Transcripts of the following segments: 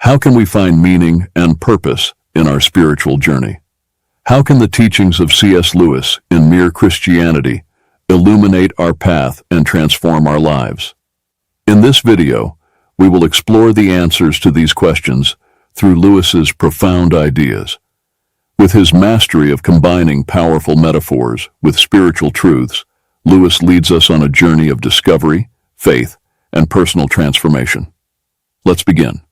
How can we find meaning and purpose in our spiritual journey? How can the teachings of C.S. Lewis in Mere Christianity illuminate our path and transform our lives? In this video, we will explore the answers to these questions through Lewis's profound ideas. With his mastery of combining powerful metaphors with spiritual truths, Lewis leads us on a journey of discovery, faith, and personal transformation. Let's begin.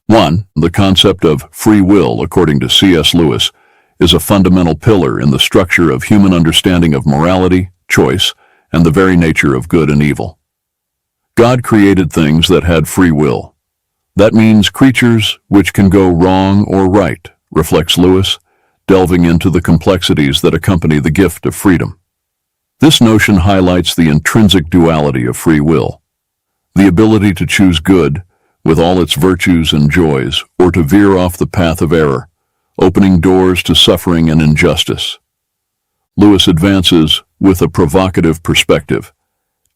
1. The concept of free will, according to C.S. Lewis, is a fundamental pillar in the structure of human understanding of morality, choice, and the very nature of good and evil. God created things that had free will. That means creatures which can go wrong or right, reflects Lewis, delving into the complexities that accompany the gift of freedom. This notion highlights the intrinsic duality of free will, the ability to choose good with all its virtues and joys, or to veer off the path of error, opening doors to suffering and injustice. Lewis advances with a provocative perspective.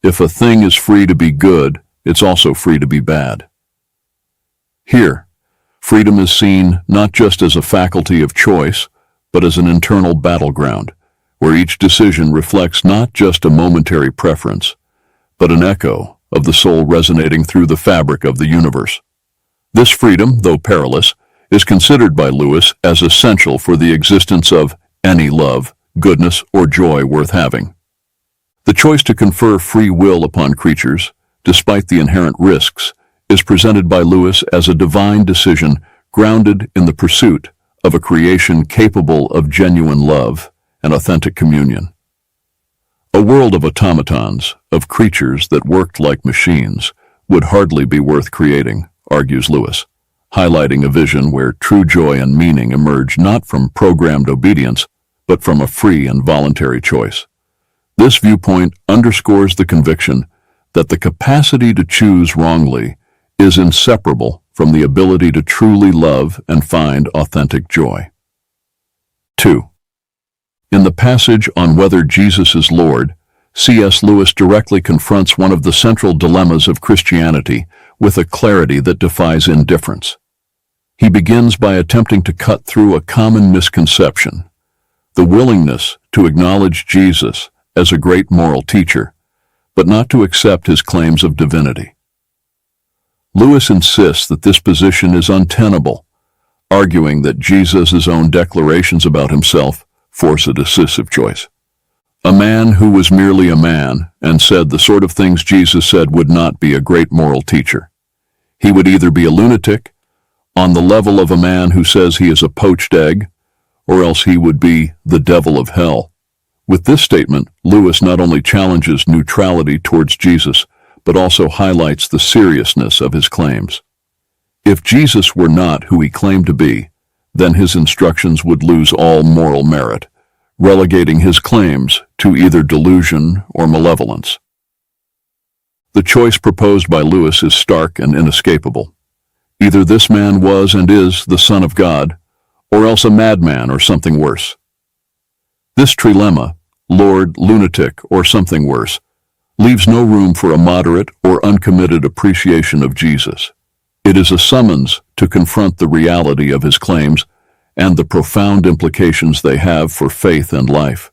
If a thing is free to be good, it's also free to be bad. Here, freedom is seen not just as a faculty of choice, but as an internal battleground, where each decision reflects not just a momentary preference, but an echo of the soul resonating through the fabric of the universe. This freedom, though perilous, is considered by Lewis as essential for the existence of any love, goodness, or joy worth having. The choice to confer free will upon creatures, despite the inherent risks, is presented by Lewis as a divine decision grounded in the pursuit of a creation capable of genuine love and authentic communion. A world of automatons, of creatures that worked like machines, would hardly be worth creating, argues Lewis, highlighting a vision where true joy and meaning emerge not from programmed obedience, but from a free and voluntary choice. This viewpoint underscores the conviction that the capacity to choose wrongly is inseparable from the ability to truly love and find authentic joy. 2. In the passage on whether Jesus is Lord, C.S. Lewis directly confronts one of the central dilemmas of Christianity with a clarity that defies indifference. He begins by attempting to cut through a common misconception, the willingness to acknowledge Jesus as a great moral teacher, but not to accept his claims of divinity. Lewis insists that this position is untenable, arguing that Jesus' own declarations about himself force a decisive choice. A man who was merely a man and said the sort of things Jesus said would not be a great moral teacher. He would either be a lunatic, on the level of a man who says he is a poached egg, or else he would be the devil of hell. With this statement, Lewis not only challenges neutrality towards Jesus, but also highlights the seriousness of his claims. If Jesus were not who he claimed to be, then his instructions would lose all moral merit, relegating his claims to either delusion or malevolence. The choice proposed by Lewis is stark and inescapable. Either this man was and is the Son of God, or else a madman or something worse. This trilemma, Lord, lunatic, or something worse, leaves no room for a moderate or uncommitted appreciation of Jesus. It is a summons to confront the reality of his claims and the profound implications they have for faith and life.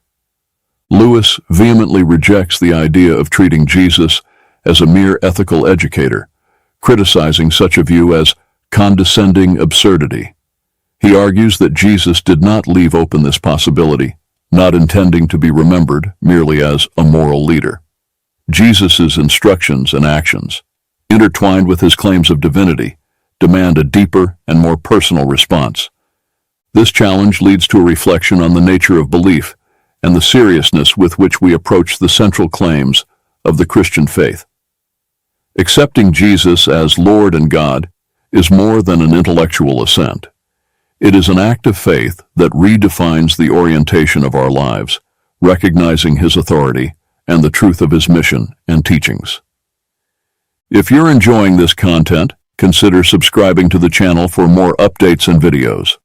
Lewis vehemently rejects the idea of treating Jesus as a mere ethical educator, criticizing such a view as condescending absurdity. He argues that Jesus did not leave open this possibility, not intending to be remembered merely as a moral leader. Jesus' instructions and actions, intertwined with his claims of divinity, demand a deeper and more personal response. This challenge leads to a reflection on the nature of belief and the seriousness with which we approach the central claims of the Christian faith. Accepting Jesus as Lord and God is more than an intellectual assent. It is an act of faith that redefines the orientation of our lives, recognizing his authority and the truth of his mission and teachings. If you're enjoying this content, consider subscribing to the channel for more updates and videos.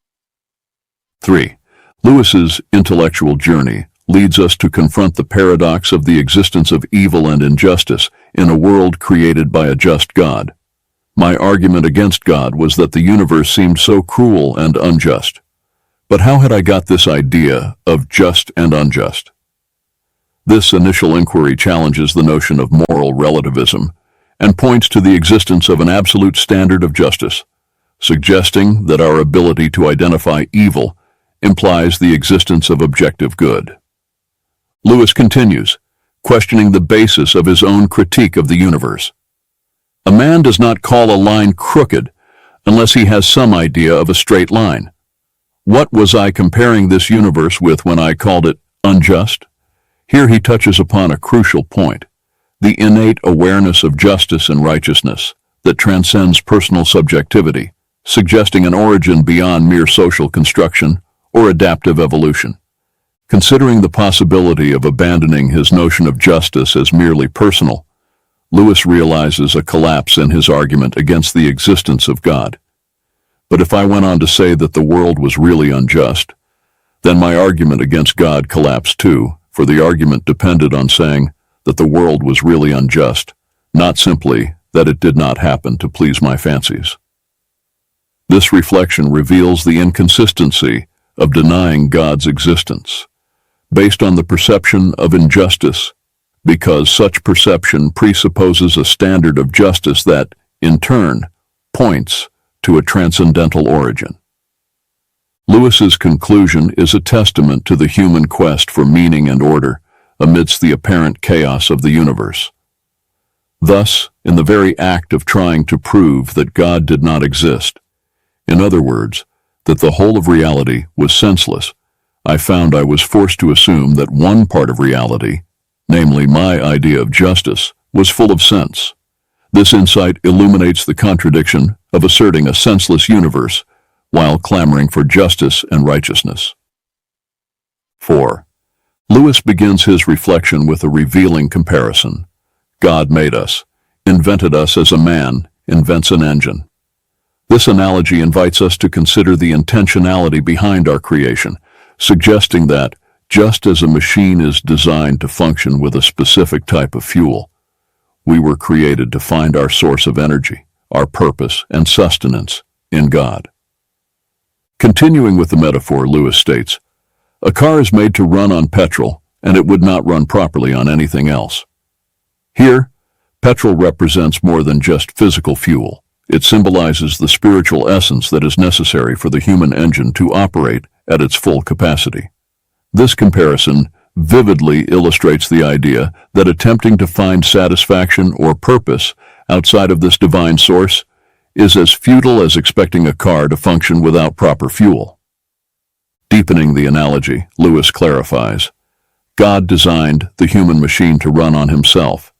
3. Lewis's intellectual journey leads us to confront the paradox of the existence of evil and injustice in a world created by a just God. My argument against God was that the universe seemed so cruel and unjust. But how had I got this idea of just and unjust? This initial inquiry challenges the notion of moral relativism and points to the existence of an absolute standard of justice, suggesting that our ability to identify evil implies the existence of objective good. Lewis continues, questioning the basis of his own critique of the universe. A man does not call a line crooked unless he has some idea of a straight line. What was I comparing this universe with when I called it unjust? Here he touches upon a crucial point, the innate awareness of justice and righteousness that transcends personal subjectivity, suggesting an origin beyond mere social construction or adaptive evolution. Considering the possibility of abandoning his notion of justice as merely personal, Lewis realizes a collapse in his argument against the existence of God. But if I went on to say that the world was really unjust, then my argument against God collapsed too, for the argument depended on saying that the world was really unjust, not simply that it did not happen to please my fancies. This reflection reveals the inconsistency of denying God's existence, based on the perception of injustice, because such perception presupposes a standard of justice that, in turn, points to a transcendental origin. Lewis's conclusion is a testament to the human quest for meaning and order amidst the apparent chaos of the universe. Thus, in the very act of trying to prove that God did not exist, in other words, that the whole of reality was senseless, I found I was forced to assume that one part of reality, namely my idea of justice, was full of sense. This insight illuminates the contradiction of asserting a senseless universe while clamoring for justice and righteousness. 4. Lewis begins his reflection with a revealing comparison. God made us, invented us as a man invents an engine. This analogy invites us to consider the intentionality behind our creation, suggesting that, just as a machine is designed to function with a specific type of fuel, we were created to find our source of energy, our purpose, and sustenance in God. Continuing with the metaphor, Lewis states, a car is made to run on petrol, and it would not run properly on anything else. Here, petrol represents more than just physical fuel. It symbolizes the spiritual essence that is necessary for the human engine to operate at its full capacity. This comparison vividly illustrates the idea that attempting to find satisfaction or purpose outside of this divine source is as futile as expecting a car to function without proper fuel. Deepening the analogy, Lewis clarifies, God designed the human machine to run on himself.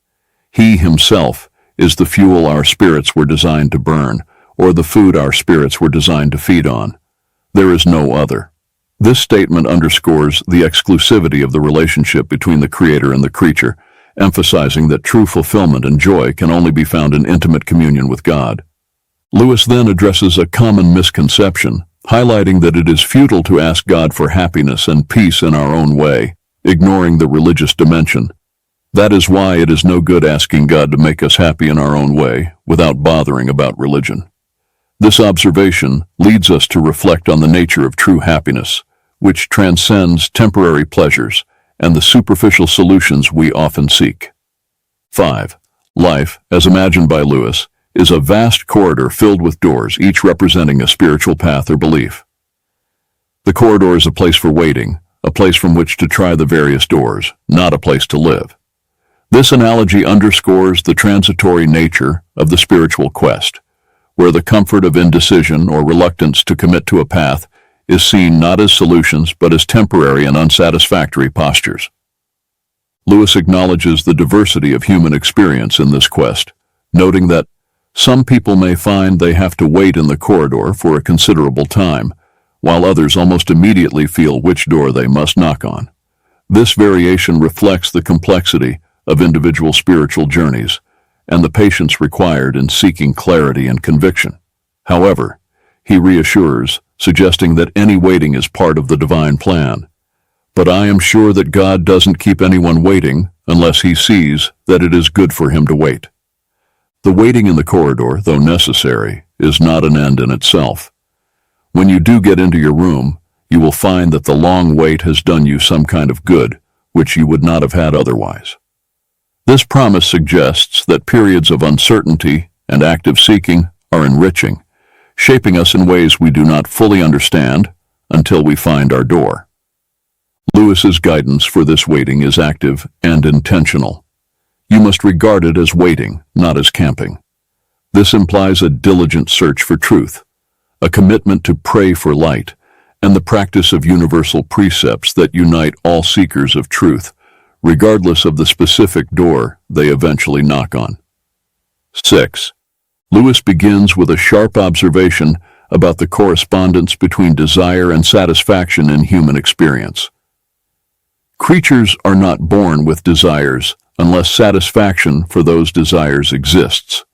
He himself is the fuel our spirits were designed to burn, or the food our spirits were designed to feed on. There is no other. This statement underscores the exclusivity of the relationship between the Creator and the creature, emphasizing that true fulfillment and joy can only be found in intimate communion with God. Lewis then addresses a common misconception, highlighting that it is futile to ask God for happiness and peace in our own way, ignoring the religious dimension. That is why it is no good asking God to make us happy in our own way, without bothering about religion. This observation leads us to reflect on the nature of true happiness, which transcends temporary pleasures and the superficial solutions we often seek. 5. Life, as imagined by Lewis, is a vast corridor filled with doors, each representing a spiritual path or belief. The corridor is a place for waiting, a place from which to try the various doors, not a place to live. This analogy underscores the transitory nature of the spiritual quest, where the comfort of indecision or reluctance to commit to a path is seen not as solutions but as temporary and unsatisfactory postures. Lewis acknowledges the diversity of human experience in this quest, noting that some people may find they have to wait in the corridor for a considerable time, while others almost immediately feel which door they must knock on. This variation reflects the complexity of individual spiritual journeys and the patience required in seeking clarity and conviction. However, he reassures, suggesting that any waiting is part of the divine plan. But I am sure that God doesn't keep anyone waiting unless he sees that it is good for him to wait. The waiting in the corridor, though necessary, is not an end in itself. When you do get into your room, you will find that the long wait has done you some kind of good, which you would not have had otherwise. This promise suggests that periods of uncertainty and active seeking are enriching, shaping us in ways we do not fully understand until we find our door. Lewis's guidance for this waiting is active and intentional. You must regard it as waiting, not as camping. This implies a diligent search for truth, a commitment to pray for light, and the practice of universal precepts that unite all seekers of truth, regardless of the specific door they eventually knock on. 6. Lewis begins with a sharp observation about the correspondence between desire and satisfaction in human experience. Creatures are not born with desires unless satisfaction for those desires exists.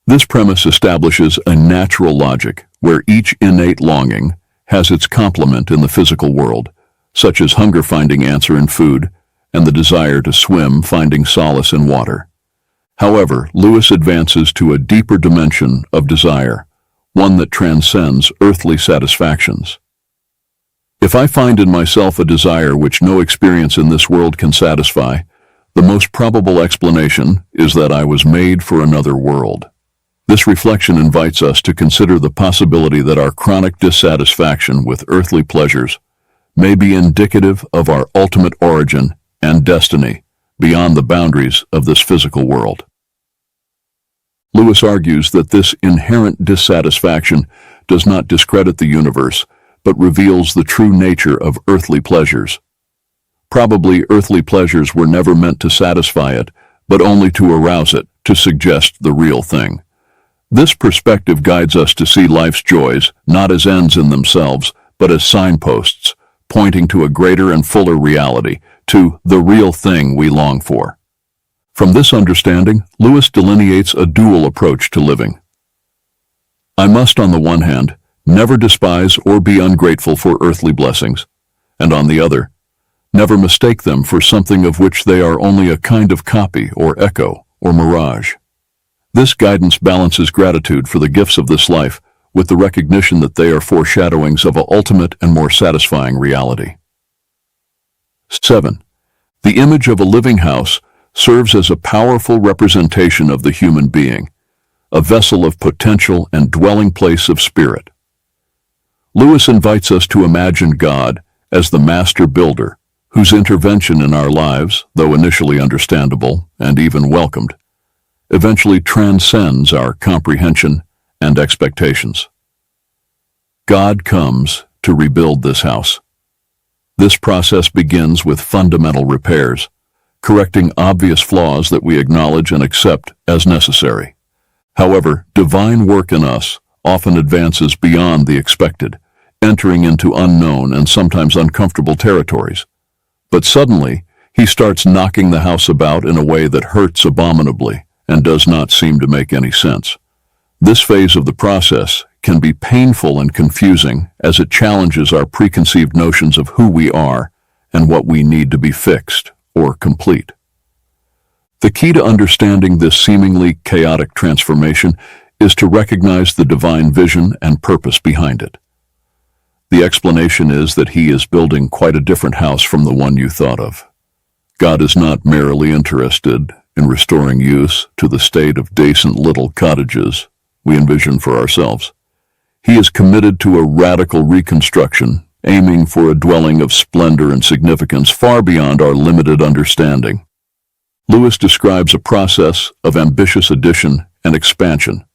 This premise establishes a natural logic where each innate longing has its complement in the physical world, such as hunger finding answer in food and the desire to swim finding solace in water. However, Lewis advances to a deeper dimension of desire, one that transcends earthly satisfactions. If I find in myself a desire which no experience in this world can satisfy, the most probable explanation is that I was made for another world. This reflection invites us to consider the possibility that our chronic dissatisfaction with earthly pleasures may be indicative of our ultimate origin and destiny beyond the boundaries of this physical world. Lewis argues that this inherent dissatisfaction does not discredit the universe, but reveals the true nature of earthly pleasures. Probably earthly pleasures were never meant to satisfy it, but only to arouse it, to suggest the real thing. This perspective guides us to see life's joys not as ends in themselves, but as signposts, pointing to a greater and fuller reality, to the real thing we long for. From this understanding, Lewis delineates a dual approach to living. I must, on the one hand, never despise or be ungrateful for earthly blessings, and on the other, never mistake them for something of which they are only a kind of copy or echo or mirage. This guidance balances gratitude for the gifts of this life with the recognition that they are foreshadowings of an ultimate and more satisfying reality. 7. The image of a living house serves as a powerful representation of the human being, a vessel of potential and dwelling place of spirit. Lewis invites us to imagine God as the master builder, whose intervention in our lives, though initially understandable and even welcomed, eventually transcends our comprehension and expectations. God comes to rebuild this house. This process begins with fundamental repairs, correcting obvious flaws that we acknowledge and accept as necessary. However, divine work in us often advances beyond the expected, entering into unknown and sometimes uncomfortable territories. But suddenly, he starts knocking the house about in a way that hurts abominably and does not seem to make any sense. This phase of the process can be painful and confusing as it challenges our preconceived notions of who we are and what we need to be fixed or complete. The key to understanding this seemingly chaotic transformation is to recognize the divine vision and purpose behind it. The explanation is that he is building quite a different house from the one you thought of. God is not merely interested in restoring use to the state of decent little cottages we envision for ourselves. He is committed to a radical reconstruction, aiming for a dwelling of splendor and significance far beyond our limited understanding. Lewis describes a process of ambitious addition and expansion,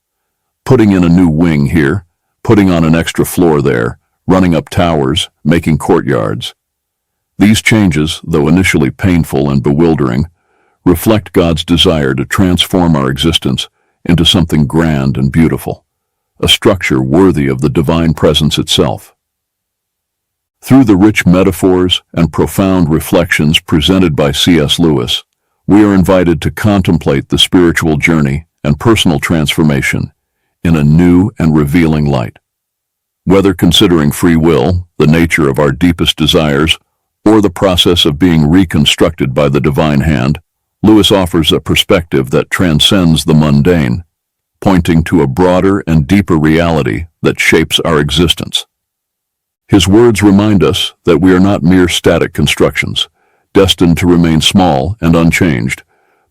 putting in a new wing here, putting on an extra floor there, running up towers, making courtyards. These changes, though initially painful and bewildering, reflect God's desire to transform our existence into something grand and beautiful, a structure worthy of the divine presence itself. Through the rich metaphors and profound reflections presented by C.S. Lewis, we are invited to contemplate the spiritual journey and personal transformation in a new and revealing light. Whether considering free will, the nature of our deepest desires, or the process of being reconstructed by the divine hand, Lewis offers a perspective that transcends the mundane, pointing to a broader and deeper reality that shapes our existence. His words remind us that we are not mere static constructions, destined to remain small and unchanged,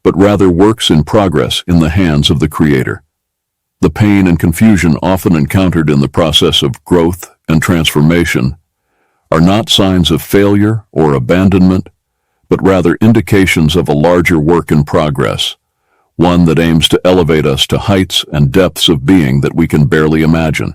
but rather works in progress in the hands of the Creator. The pain and confusion often encountered in the process of growth and transformation are not signs of failure or abandonment, but rather indications of a larger work in progress, one that aims to elevate us to heights and depths of being that we can barely imagine.